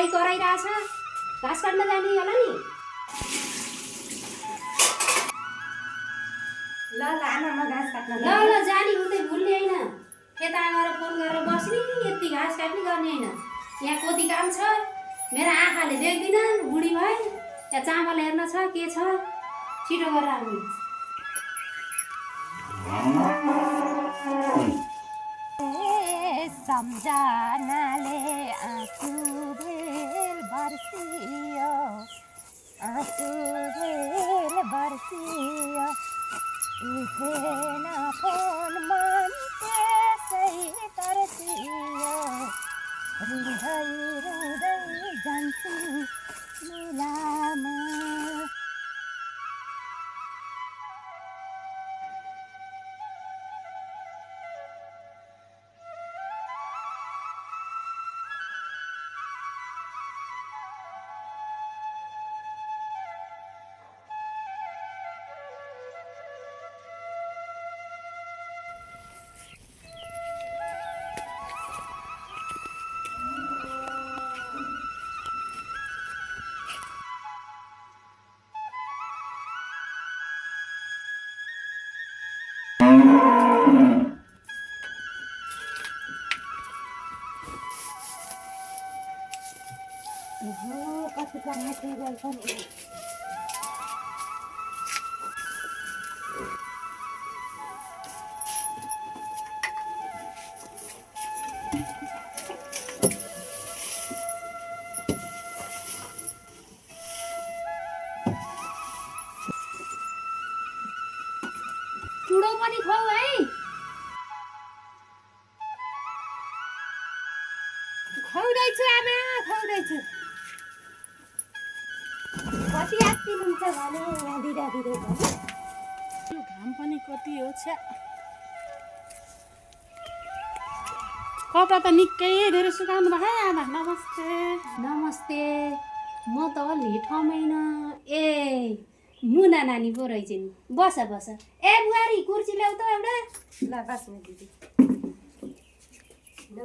गाई कराइरहेछ घाँस काट्न जाने होला नि ल आमा म घाँस काट्न ल जाने उतै भुल्ने होइन यता गएर फोन गरेर बस्ने यति घाँस काट्ने गर्ने होइन यहाँ कति काम छ मेरो आँखाले देख्दिनँ बुढी भए यहाँ चामल हेर्न छ के छ छिटो गरेर आउनु सम्झनाले आँसु भेल बर्सियो आँसु भेल बर्सियो उठेन फोन मन त्यसै तर्सियो रुँदै रुँदै जान्छु मेलामा कति कमाथे गएछन् चुडो पनि खाऊ है खुवाउँदैछु आमा खुवाउँदैछु कति आत्तिनुहुन्छ भने यहाँ दिँदा दिँदै भने यो घाम पनि कति हो छ्या कपडा त निकै धेरै सुकाउनु भयो है आमा नमस्ते नमस्ते म त अलि ठमेन ए मुना नानी पो रहेछ नि बस बस ए बुहारी कुर्सी ल्याउ त एउटा ल बस्नु दिदी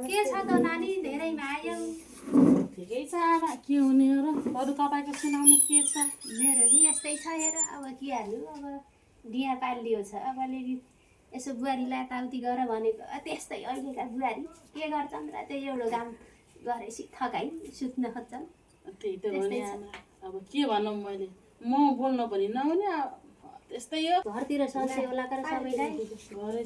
के छ त नानी धेरै मायौ ठिकै छ आमा के हुने हो र अरू तपाईँको सुनाउनु के छ मेरो नि यस्तै छ हेर अब के हाल्नु अब बिहा पालियो छ अब अलिअलि यसो बुहारीलाई यताउति गर भनेको त्यस्तै अहिलेका बुहारी के गर्छन् र त्यही एउटा काम गरेपछि थकाइ सुत्न खोज्छन् त्यही त हो नि त्यस्तै छ। आमा अब के भनौँ मैले म बोल्न पनि नहुने त्यस्तै हो घरतिर सन्चै होला तर सबैलाई घरै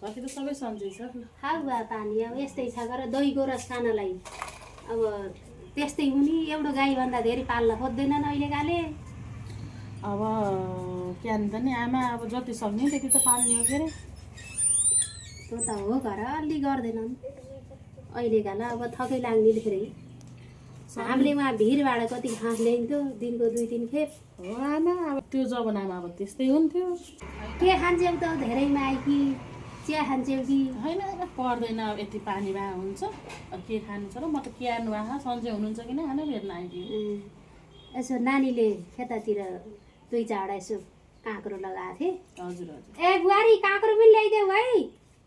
घरतिर सबै सन्चै छ खाऊ बा पानी अब यस्तै छ गर दहीको रस खानलाई अब त्यस्तै हुने एउटा गाईभन्दा धेरै पाल्न खोज्दैनन् अहिलेकाले अब के त नि आमा अब जति सक्ने त्यति त पाल्ने हो के अरे त्यो त हो घर अलि गर्दैनन् अहिलेकालाई अब थकै लाग्ने धेरै हामीले उहाँ भिरबाट कति घाँस ल्याइन्थ्यो दिनको 2-3 खेप हो आमा अब त्यो जमानामा अब त्यस्तै हुन्थ्यो के खान्छौ त धेरैमा आइकि चिया खान्छौ कि होइन पर्दैन अब यति पानी भए हुन्छ अब के खानु छ र म त क्यार्नु आएको सन्चै हुनुहुन्छ कि नै खानु हेर्न आइदियो यसो नानीले खेतातिर 2-4वटा यसो काँक्रो लगाएको थिएँ हजुर हजुर ए बुहारी काँक्रो पनि ल्याइदेऊ है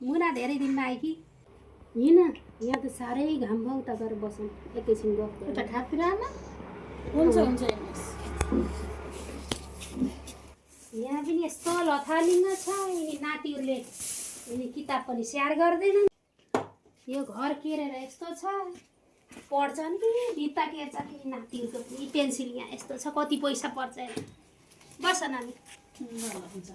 मुना धेरै दिनमा आइकि हिँड यहाँ त साह्रै घाम भयो त गएर बसौँ एकैछिन गफ गरौँ। यता खातिर आमा हुन्छ हुन्छ हेर्नुहोस् यहाँ पनि यस्तो लथालिङ्ग छ यिनी नातिहरूले यिनी किताब पनि स्याहार गर्दैनन् यो घर केरेर यस्तो छ पढ्छन् कि भित्ता केर्छ कि नातिहरूको पनि पेन्सिल यहाँ यस्तो छ कति पैसा पर्छ हेर बस नानी ल हुन्छ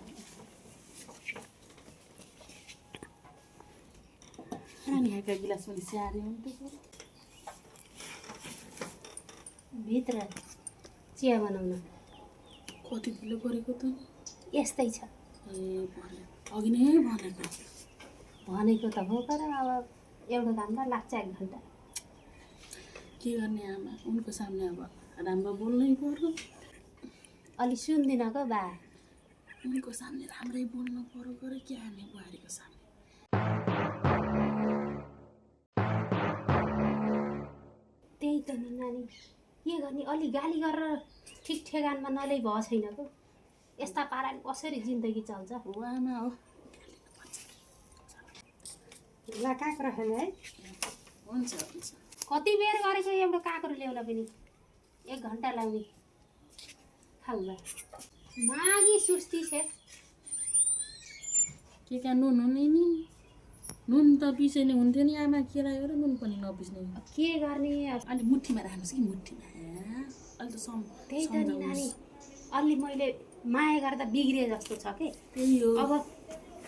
नानीहरूको गिलास पनि स्याहारे हुन्थ्यो भित्र चिया बनाउन कति ढिलो गरेको त यस्तै छ ए भने अघि नै भनेको भनेको त हो तर अब एउटा काममा लाग्छ 1 घन्टा के गर्ने आमा उनको सामने अब राम्रो बोल्नै पर्यो अलि सुन्दिनँ क बा उनको सामने राम्रै बोल्नु पर्यो गरे के हामी बुहारीको सामने त्यही त नि नानी के गर्ने अलि गाली गरेर ठिक ठेगानमा नलै भएको छैन त यस्ता पाराले कसरी जिन्दगी चल्छ हो आमा हो ल काँक्रो खाने है हुन्छ हुन्छ कति बेर गरेको एउटा काँक्रो ल्याउला पनि 1 घन्टा लाग्ने खाउँला मागी सुस्ती छ के का नुन हुने नि नुन त पिसेने हुन्थ्यो नि आमा के लाग्यो र नुन पनि नपिस्ने के गर्ने अलि मुठीमा राख्नुहोस् कि मुठीमा अलि त त्यही त नि नानी अलि मैले माया गर्दा बिग्रिए जस्तो छ के त्यही हो अब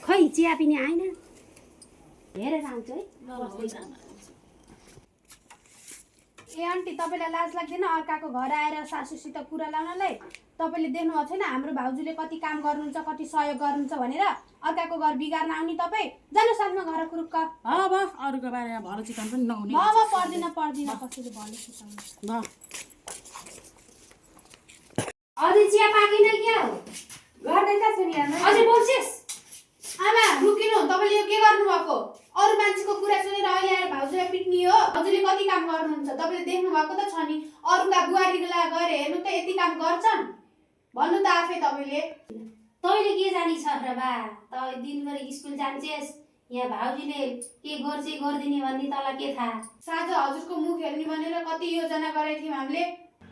खै चिया पनि आएन हेरेर आउँछु है ए आन्टी तपाईँलाई लाज लाग्दैन अर्काको घर आएर सासूसित कुरा लाउनलाई तपाईँले देख्नुभएको छैन हाम्रो भाउजूले कति काम गर्नुहुन्छ कति सहयोग गर्नुहुन्छ भनेर अर्काको घर बिगार्न आउने तपाईँ जानु साथमा घर कुरुक्क अब अरूको बारेमा भलो चिकन पनि नहुने म पर्दिन कसैले भलो चिकन ल अझै चिया पाकेन क्या हो गर्दै त छु नि आमा अझै बोल्छेस् आमा रुकिनु तपाईँले यो के गर्नुभएको अरू मान्छेको कुरा सुनेर अहिले आएर भाउजूलाई पिट्ने हो भाउजूले कति काम गर्नुहुन्छ तपाईँले देख्नु भएको त छ नि अरूका बुहारीलाई गएर हेर्नु त यति काम गर्छन् भन्नु त आफै तपाईँले तैँले के जानी छ र बा त दिनभरि स्कुल जान्छेस् यहाँ भाउजूले के गर्छ गरिदिने भन्ने तँलाई के थाहा साझा हजुरको मुख हेर्ने भनेर कति योजना गरेको थियौँ हामीले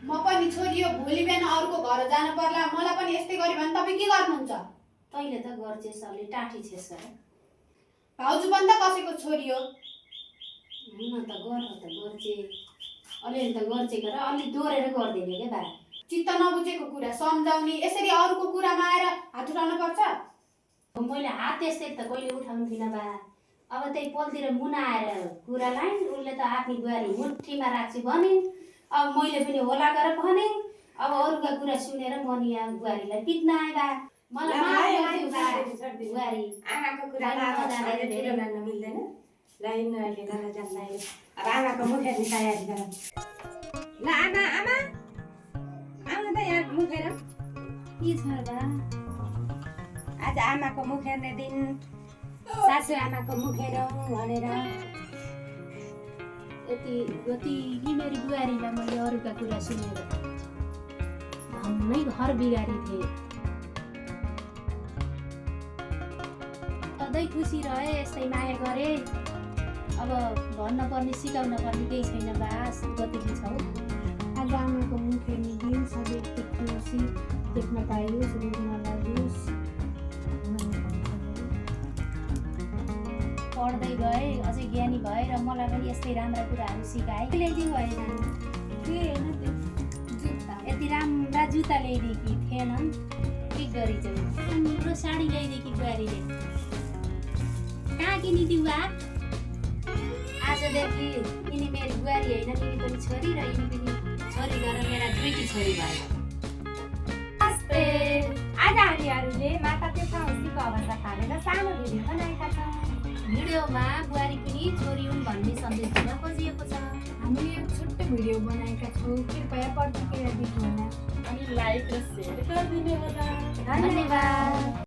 म पनि छोरी हो भोलि बिहान अरूको घर जानु पर्ला मलाई पनि यस्तै गऱ्यो भने तपाईँ के गर्नुहुन्छ तैँले त गर्छेस् अलि टाठी छेस् र भाउजू पनि त कसैको छोरी हो हुन त गर्छे अलिअलि त गर्छे गर अलि दोहोरेर गरिदिने क्या बा चित्त नबुझेको कुरा सम्झाउने यसरी अरूको कुरामा आएर हात उठाउनु पर्छ मैले हात यस्तै त कहिले उठाउँथिनँ बा अब त्यही पोलतिर मुना आएर कुरा लाइन् उसले त आफ्नो बुहारी मुठीमा राख्छु भनिन् अब मैले पनि होला गरेर भने अब अरूका कुरा सुनेर म नि यहाँ बुहारीलाई पिट्न आएँ बा मलाई बुहारी आमाको कुरा ठुलो मान्न मिल्दैन ल हिँड्नु अहिले घर जान्छ अहिले अब आमाको मुख हेर्ने तयारी गर ल आमा आउनु त यहाँ मुख हेर के छ बा आज आमाको मुख हेर्ने दिन सासू आमाको मुख हेरौँ भनेर यति गति मेरी बुहारीलाई मैले अरूका कुरा सुनेर धम्मै घर बिगारिदिएँ सधैँ खुसी रहे यस्तै माया गरे अब भन्न पर्ने सिकाउन पर्ने केही छैन बास गतिकी छौ आज आमाको मुख हेर्ने दिन सबै खुसी देख्न पाइयोस् रुन नलागियोस् पढ्दै गएँ अझै ज्ञानी भए र मलाई पनि यस्तै राम्रा कुराहरू सिकाए ल्याइदिनु भएन के होइन त्यो जुत्ता यति राम्रा जुत्ता ल्याइदिएकी थिएनन् ठिक गरी चाहिँ राम्रो साडी ल्याइदिएकी बुहारीले कहाँ किनिदिउ बा आजदेखि यिनी मेरो बुहारी होइन यिनी पनि छोरी र यिनी पनि छोरी गरेर मेरा दुईटी छोरी भयो आज हामीहरूले माता पेट्रा औँसीको अवस्था थालेर सानो भिडियो बनाएका छौँ भिडियोमा बुहारी पनि छोरी हुन् भन्ने सन्देश दिन खोजिएको छ हामीले एक छोटो भिडियो बनाएका छौँ कृपया प्रतिक्रिया दिनुहोला अनि लाइक र सेयर गरिदिनु होला धन्यवाद